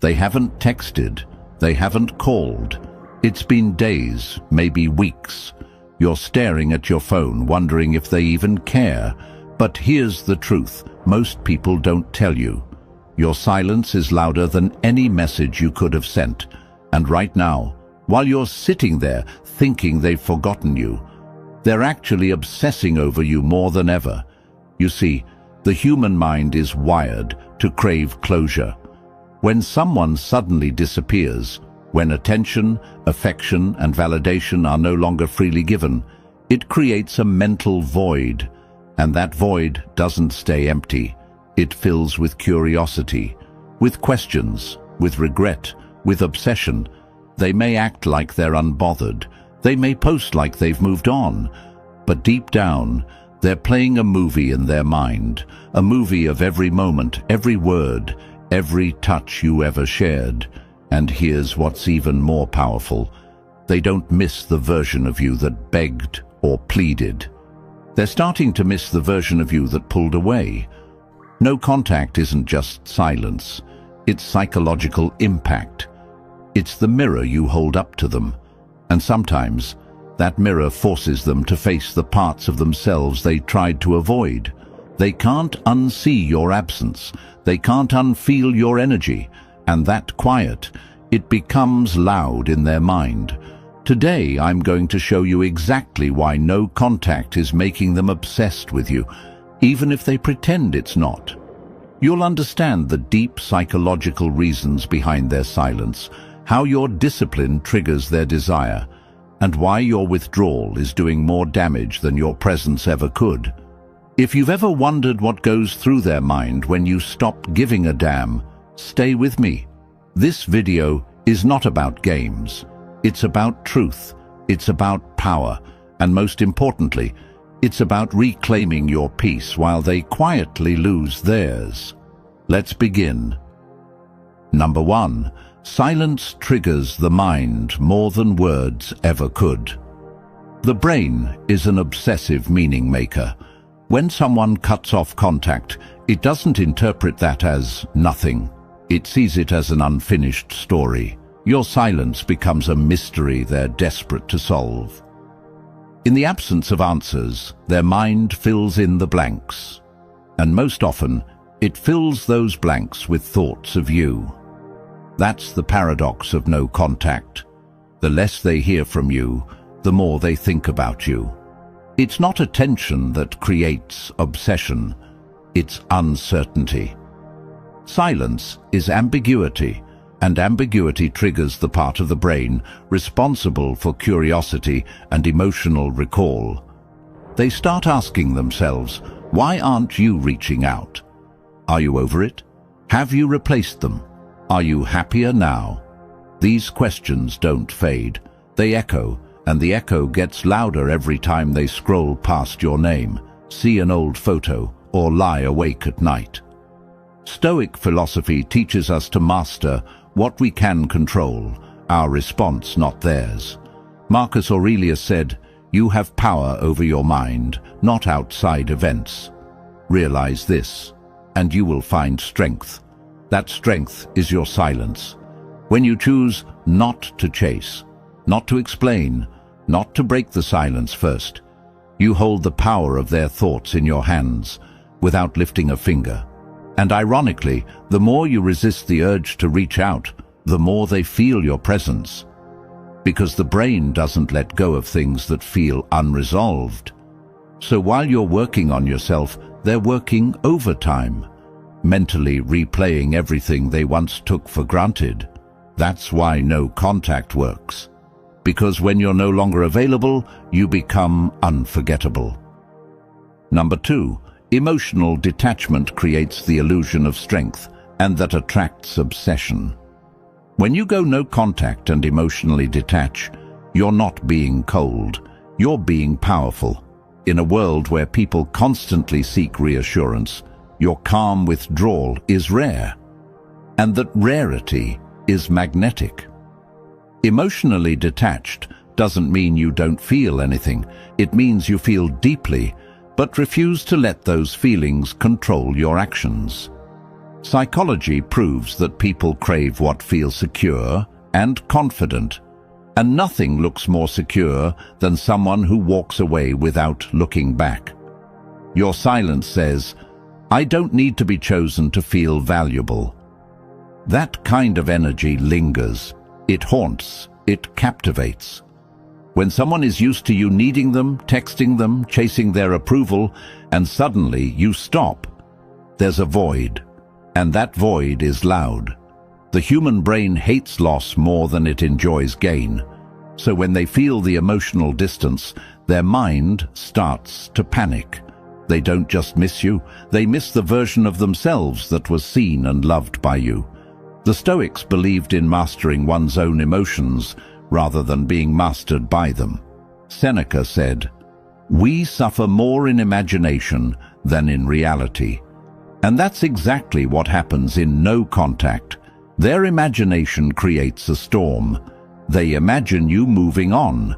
They haven't texted. They haven't called. It's been days, maybe weeks. You're staring at your phone, wondering if they even care. But here's the truth. Most people don't tell you. Your silence is louder than any message you could have sent. And right now, while you're sitting there thinking they've forgotten you, they're actually obsessing over you more than ever. You see, the human mind is wired to crave closure. When someone suddenly disappears, when attention, affection, and validation are no longer freely given, it creates a mental void. And that void doesn't stay empty. It fills with curiosity, with questions, with regret, with obsession. They may act like they're unbothered. They may post like they've moved on. But deep down, they're playing a movie in their mind, a movie of every moment, every word, every touch you ever shared. And here's what's even more powerful. They don't miss the version of you that begged or pleaded. They're starting to miss the version of you that pulled away. No contact isn't just silence. It's psychological impact. It's the mirror you hold up to them. And sometimes, that mirror forces them to face the parts of themselves they tried to avoid. They can't unsee your absence. They can't unfeel your energy. And that quiet, it becomes loud in their mind. Today, I'm going to show you exactly why no contact is making them obsessed with you, even if they pretend it's not. You'll understand the deep psychological reasons behind their silence, how your discipline triggers their desire, and why your withdrawal is doing more damage than your presence ever could. If you've ever wondered what goes through their mind when you stop giving a damn, stay with me. This video is not about games. It's about truth. It's about power. And most importantly, it's about reclaiming your peace while they quietly lose theirs. Let's begin. Number 1. Silence triggers the mind more than words ever could. The brain is an obsessive meaning maker. When someone cuts off contact, it doesn't interpret that as nothing. It sees it as an unfinished story. Your silence becomes a mystery they're desperate to solve. In the absence of answers, their mind fills in the blanks. And most often, it fills those blanks with thoughts of you. That's the paradox of no contact. The less they hear from you, the more they think about you. It's not attention that creates obsession. It's uncertainty. Silence is ambiguity, and ambiguity triggers the part of the brain responsible for curiosity and emotional recall. They start asking themselves, why aren't you reaching out? Are you over it? Have you replaced them? Are you happier now? These questions don't fade. They echo, and the echo gets louder every time they scroll past your name, see an old photo, or lie awake at night. Stoic philosophy teaches us to master what we can control, our response, not theirs. Marcus Aurelius said, "You have power over your mind, not outside events. Realize this, and you will find strength. That strength is your silence. When you choose not to chase, not to explain, not to break the silence first, you hold the power of their thoughts in your hands without lifting a finger. And ironically, the more you resist the urge to reach out, the more they feel your presence. Because the brain doesn't let go of things that feel unresolved. So while you're working on yourself, they're working overtime, mentally replaying everything they once took for granted. That's why no contact works. Because when you're no longer available, you become unforgettable. Number 2. Emotional detachment creates the illusion of strength, and that attracts obsession. When you go no contact and emotionally detach, you're not being cold, you're being powerful. In a world where people constantly seek reassurance, your calm withdrawal is rare, and that rarity is magnetic. Emotionally detached doesn't mean you don't feel anything. It means you feel deeply, but refuse to let those feelings control your actions. Psychology proves that people crave what feels secure and confident, and nothing looks more secure than someone who walks away without looking back. Your silence says, "I don't need to be chosen to feel valuable." That kind of energy lingers. It haunts. It captivates. When someone is used to you needing them, texting them, chasing their approval, and suddenly you stop, there's a void, and that void is loud. The human brain hates loss more than it enjoys gain. So when they feel the emotional distance, their mind starts to panic. They don't just miss you, they miss the version of themselves that was seen and loved by you. The Stoics believed in mastering one's own emotions rather than being mastered by them. Seneca said, "We suffer more in imagination than in reality." And that's exactly what happens in no contact. Their imagination creates a storm. They imagine you moving on.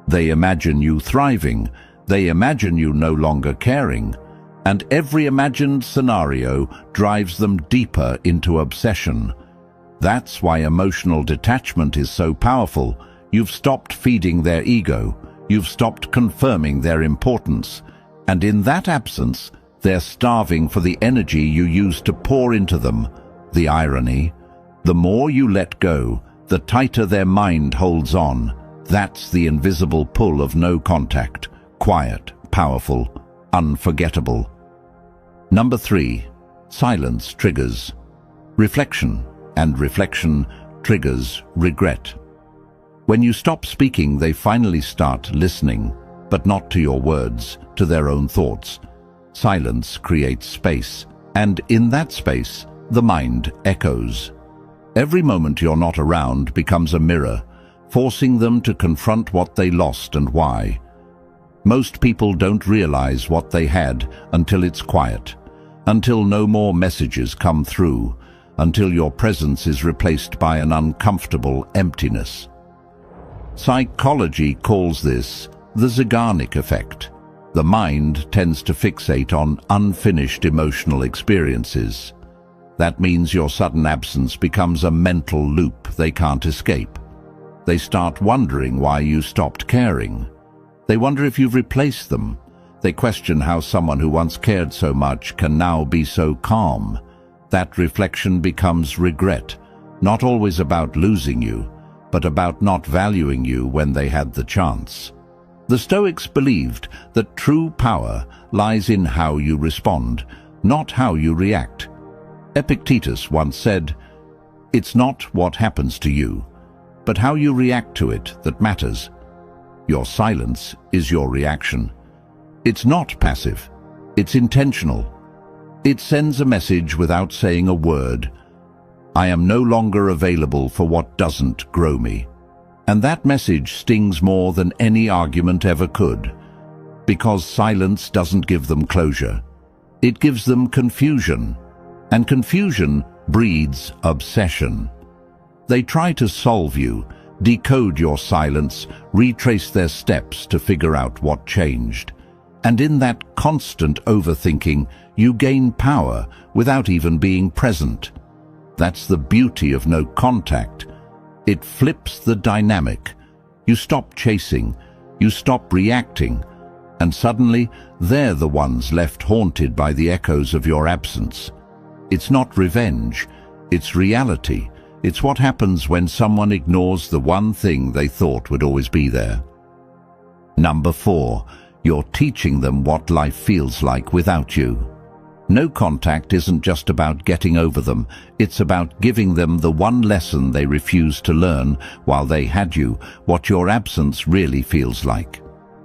They imagine you thriving. They imagine you no longer caring. And every imagined scenario drives them deeper into obsession. That's why emotional detachment is so powerful. You've stopped feeding their ego. You've stopped confirming their importance. And in that absence, they're starving for the energy you used to pour into them. The irony: the more you let go, the tighter their mind holds on. That's the invisible pull of no contact. Quiet, powerful, unforgettable. Number 3. Silence triggers reflection, and reflection triggers regret. When you stop speaking, they finally start listening, but not to your words, to their own thoughts. Silence creates space, and in that space, the mind echoes. Every moment you're not around becomes a mirror, forcing them to confront what they lost and why. Most people don't realize what they had until it's quiet, until no more messages come through, until your presence is replaced by an uncomfortable emptiness. Psychology calls this the Zeigarnik effect. The mind tends to fixate on unfinished emotional experiences. That means your sudden absence becomes a mental loop they can't escape. They start wondering why you stopped caring. They wonder if you've replaced them. They question how someone who once cared so much can now be so calm. That reflection becomes regret, not always about losing you, but about not valuing you when they had the chance. The Stoics believed that true power lies in how you respond, not how you react. Epictetus once said, "It's not what happens to you, but how you react to it that matters." Your silence is your reaction. It's not passive, it's intentional. It sends a message without saying a word. I am no longer available for what doesn't grow me. And that message stings more than any argument ever could, because silence doesn't give them closure. It gives them confusion. And confusion breeds obsession. They try to solve you, decode your silence, retrace their steps to figure out what changed. And in that constant overthinking, you gain power without even being present. That's the beauty of no contact. It flips the dynamic. You stop chasing, you stop reacting, and suddenly they're the ones left haunted by the echoes of your absence. It's not revenge, it's reality. It's what happens when someone ignores the one thing they thought would always be there. Number 4, you're teaching them what life feels like without you. No contact isn't just about getting over them, it's about giving them the one lesson they refused to learn while they had you, what your absence really feels like.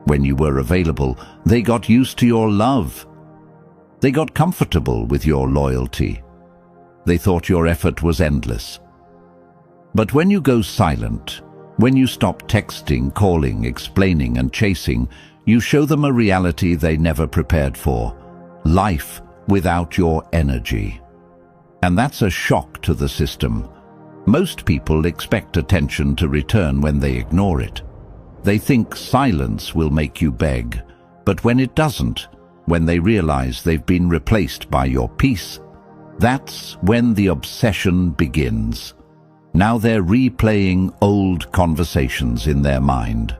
When you were available, they got used to your love. They got comfortable with your loyalty. They thought your effort was endless. But when you go silent, when you stop texting, calling, explaining, and chasing, you show them a reality they never prepared for. Life without your energy. And that's a shock to the system. Most people expect attention to return when they ignore it. They think silence will make you beg, but when it doesn't, when they realize they've been replaced by your peace, That's when the obsession begins. Now they're replaying old conversations in their mind.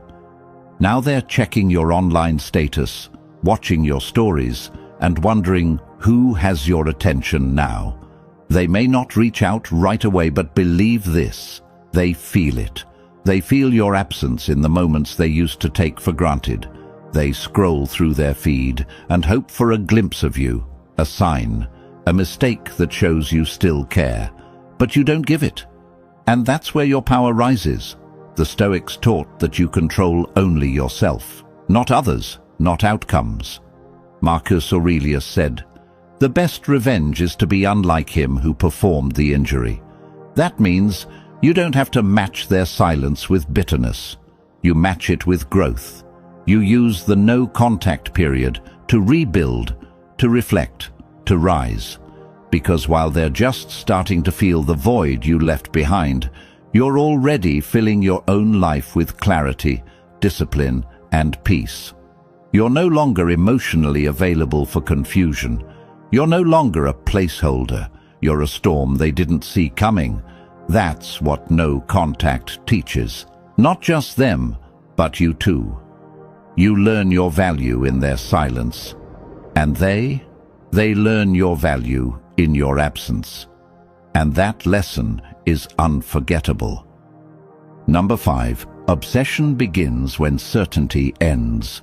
Now they're checking your online status, watching your stories, and wondering who has your attention now. They may not reach out right away, but believe this, they feel it. They feel your absence in the moments they used to take for granted. They scroll through their feed and hope for a glimpse of you, a sign, a mistake that shows you still care. But you don't give it. And that's where your power rises. The Stoics taught that you control only yourself, not others, not outcomes. Marcus Aurelius said, "The best revenge is to be unlike him who performed the injury." That means you don't have to match their silence with bitterness. You match it with growth. You use the no-contact period to rebuild, to reflect, to rise. Because while they're just starting to feel the void you left behind, you're already filling your own life with clarity, discipline, and peace. You're no longer emotionally available for confusion. You're no longer a placeholder. You're a storm they didn't see coming. That's what no contact teaches. Not just them, but you too. You learn your value in their silence. And they learn your value in your absence. And that lesson is unforgettable. Number 5. Obsession begins when certainty ends.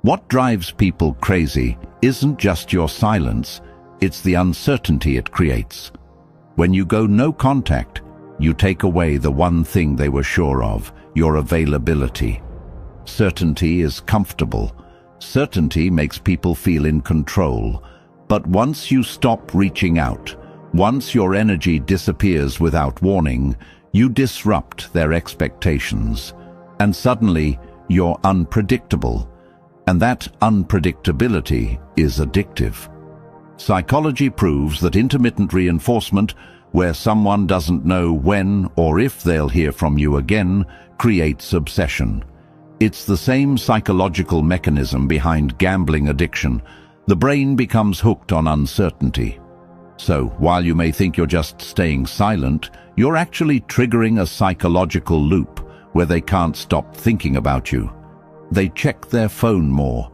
What drives people crazy isn't just your silence, it's the uncertainty it creates. When you go no contact, you take away the one thing they were sure of, your availability. Certainty is comfortable. Certainty makes people feel in control. But once you stop reaching out, once your energy disappears without warning, you disrupt their expectations. And suddenly, you're unpredictable. And that unpredictability is addictive. Psychology proves that intermittent reinforcement, where someone doesn't know when or if they'll hear from you again, creates obsession. It's the same psychological mechanism behind gambling addiction. The brain becomes hooked on uncertainty. So, while you may think you're just staying silent, you're actually triggering a psychological loop where they can't stop thinking about you. They check their phone more.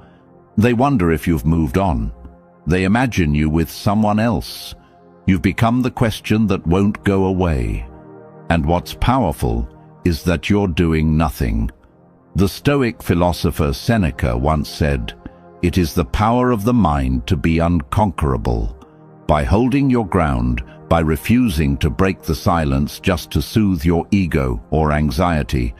They wonder if you've moved on. They imagine you with someone else. You've become the question that won't go away. And what's powerful is that you're doing nothing. The Stoic philosopher Seneca once said, "It is the power of the mind to be unconquerable." By holding your ground, by refusing to break the silence just to soothe your ego or anxiety,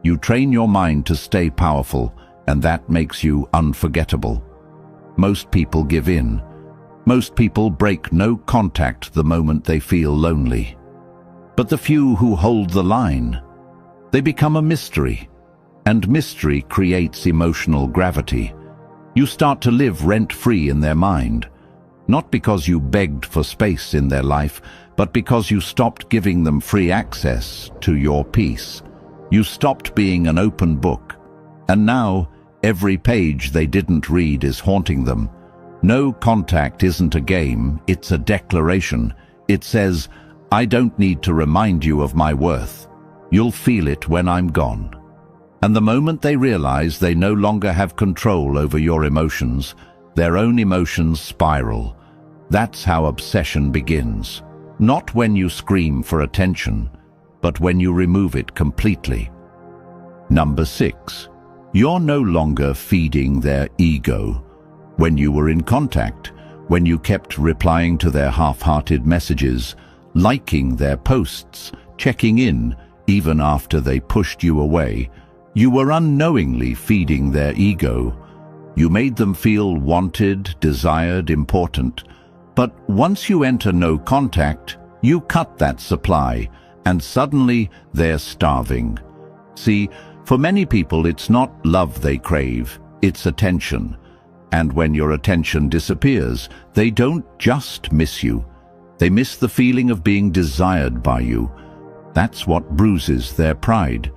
you train your mind to stay powerful, and that makes you unforgettable. Most people give in. Most people break no contact the moment they feel lonely. But the few who hold the line, they become a mystery. And mystery creates emotional gravity. You start to live rent-free in their mind. Not because you begged for space in their life, but because you stopped giving them free access to your peace. You stopped being an open book. And now, every page they didn't read is haunting them. No contact isn't a game, it's a declaration. It says, "I don't need to remind you of my worth. You'll feel it when I'm gone." And the moment they realize they no longer have control over your emotions, their own emotions spiral. That's how obsession begins. Not when you scream for attention, but when you remove it completely. Number 6. You're no longer feeding their ego. When you were in contact, when you kept replying to their half-hearted messages, liking their posts, checking in even after they pushed you away, you were unknowingly feeding their ego. You made them feel wanted, desired, important. But once you enter no contact, you cut that supply, and suddenly they're starving. See, for many people it's not love they crave, it's attention. And when your attention disappears, they don't just miss you. They miss the feeling of being desired by you. That's what bruises their pride.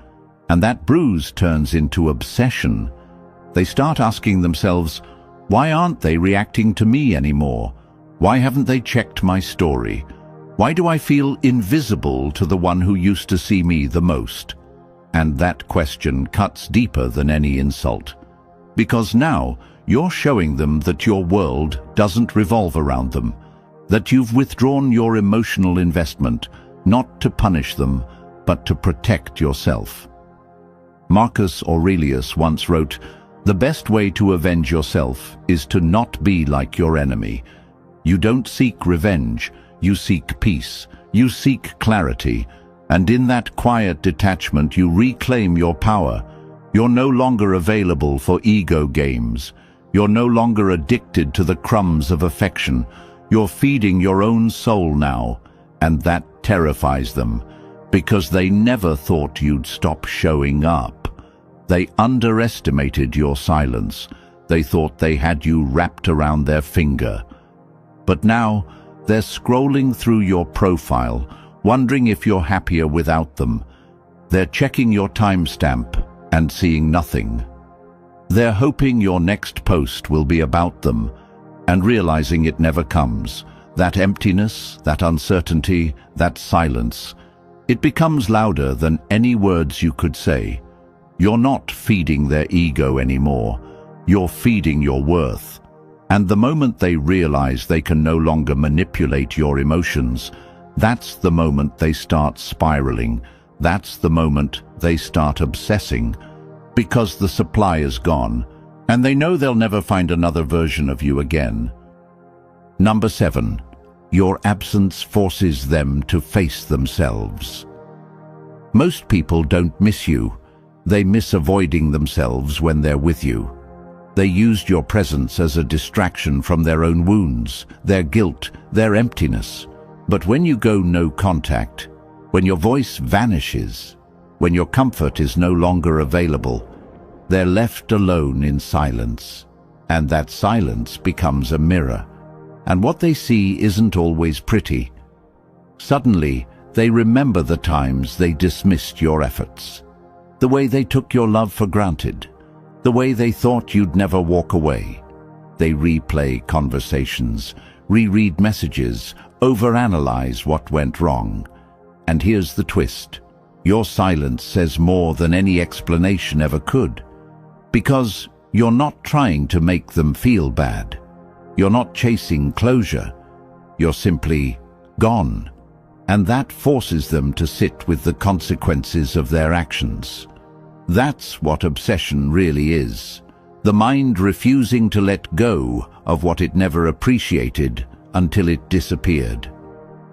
And that bruise turns into obsession. They start asking themselves, why aren't they reacting to me anymore? Why haven't they checked my story? Why do I feel invisible to the one who used to see me the most? And that question cuts deeper than any insult. Because now you're showing them that your world doesn't revolve around them, that you've withdrawn your emotional investment, not to punish them, but to protect yourself. Marcus Aurelius once wrote, "The best way to avenge yourself is to not be like your enemy. You don't seek revenge, you seek peace, you seek clarity, and in that quiet detachment you reclaim your power. You're no longer available for ego games. You're no longer addicted to the crumbs of affection. You're feeding your own soul now, and that terrifies them, because they never thought you'd stop showing up. They underestimated your silence. They thought they had you wrapped around their finger. But now, they're scrolling through your profile, wondering if you're happier without them. They're checking your timestamp and seeing nothing. They're hoping your next post will be about them, and realizing it never comes. That emptiness, that uncertainty, that silence, it becomes louder than any words you could say. You're not feeding their ego anymore. You're feeding your worth. And the moment they realize they can no longer manipulate your emotions, that's the moment they start spiraling. That's the moment they start obsessing, because the supply is gone, and they know they'll never find another version of you again. Number 7. Your absence forces them to face themselves. Most people don't miss you. They miss avoiding themselves when they're with you. They used your presence as a distraction from their own wounds, their guilt, their emptiness. But when you go no contact, when your voice vanishes, when your comfort is no longer available, they're left alone in silence. And that silence becomes a mirror. And what they see isn't always pretty. Suddenly, they remember the times they dismissed your efforts, the way they took your love for granted, the way they thought you'd never walk away. They replay conversations, reread messages, overanalyze what went wrong. And here's the twist. Your silence says more than any explanation ever could. Because you're not trying to make them feel bad. You're not chasing closure. You're simply gone. And that forces them to sit with the consequences of their actions. That's what obsession really is. The mind refusing to let go of what it never appreciated until it disappeared.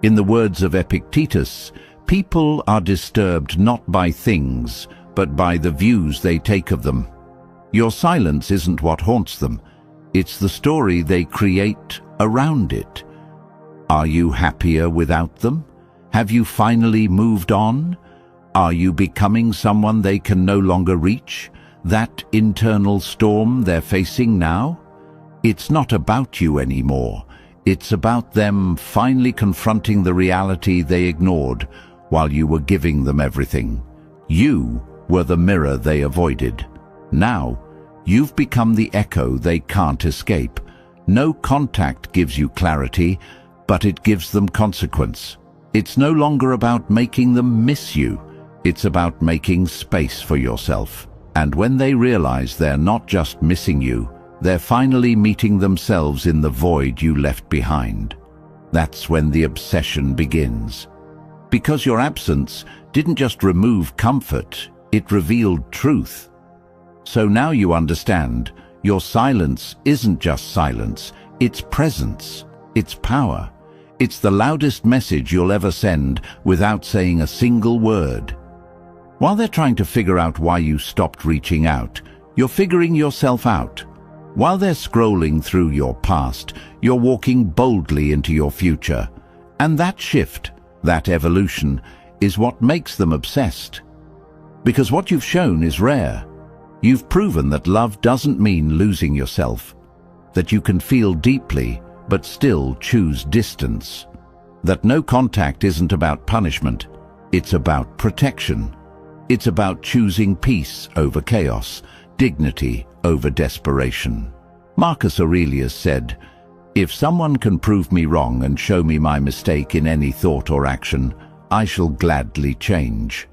In the words of Epictetus, people are disturbed not by things, but by the views they take of them. Your silence isn't what haunts them. It's the story they create around it. Are you happier without them? Have you finally moved on? Are you becoming someone they can no longer reach? That internal storm they're facing now? It's not about you anymore. It's about them finally confronting the reality they ignored while you were giving them everything. You were the mirror they avoided. Now, you've become the echo they can't escape. No contact gives you clarity, but it gives them consequence. It's no longer about making them miss you. It's about making space for yourself. And when they realize they're not just missing you, they're finally meeting themselves in the void you left behind. That's when the obsession begins. Because your absence didn't just remove comfort, it revealed truth. So now you understand, your silence isn't just silence, it's presence, it's power. It's the loudest message you'll ever send without saying a single word. While they're trying to figure out why you stopped reaching out, you're figuring yourself out. While they're scrolling through your past, you're walking boldly into your future. And that shift, that evolution, is what makes them obsessed. Because what you've shown is rare. You've proven that love doesn't mean losing yourself, that you can feel deeply but still choose distance, that no contact isn't about punishment, it's about protection. It's about choosing peace over chaos, dignity over desperation. Marcus Aurelius said, If someone can prove me wrong and show me my mistake in any thought or action, I shall gladly change.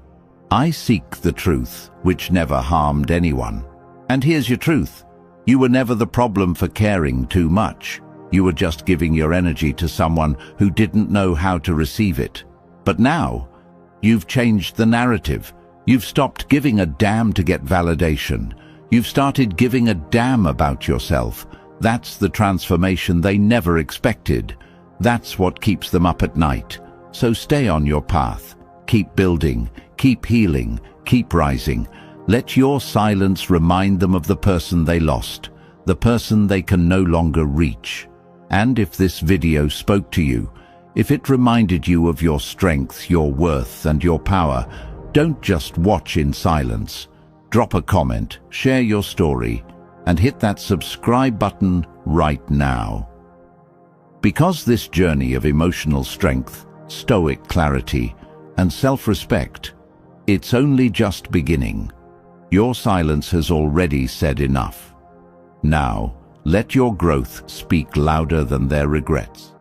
I seek the truth, which never harmed anyone. And here's your truth. You were never the problem for caring too much. You were just giving your energy to someone who didn't know how to receive it. But now, you've changed the narrative. You've stopped giving a damn to get validation. You've started giving a damn about yourself. That's the transformation they never expected. That's what keeps them up at night. So stay on your path. Keep building, keep healing, keep rising. Let your silence remind them of the person they lost, the person they can no longer reach. And if this video spoke to you, if it reminded you of your strength, your worth, and your power, don't just watch in silence. Drop a comment, share your story, and hit that subscribe button right now. Because this journey of emotional strength, stoic clarity, and self-respect, it's only just beginning. Your silence has already said enough. Now, let your growth speak louder than their regrets.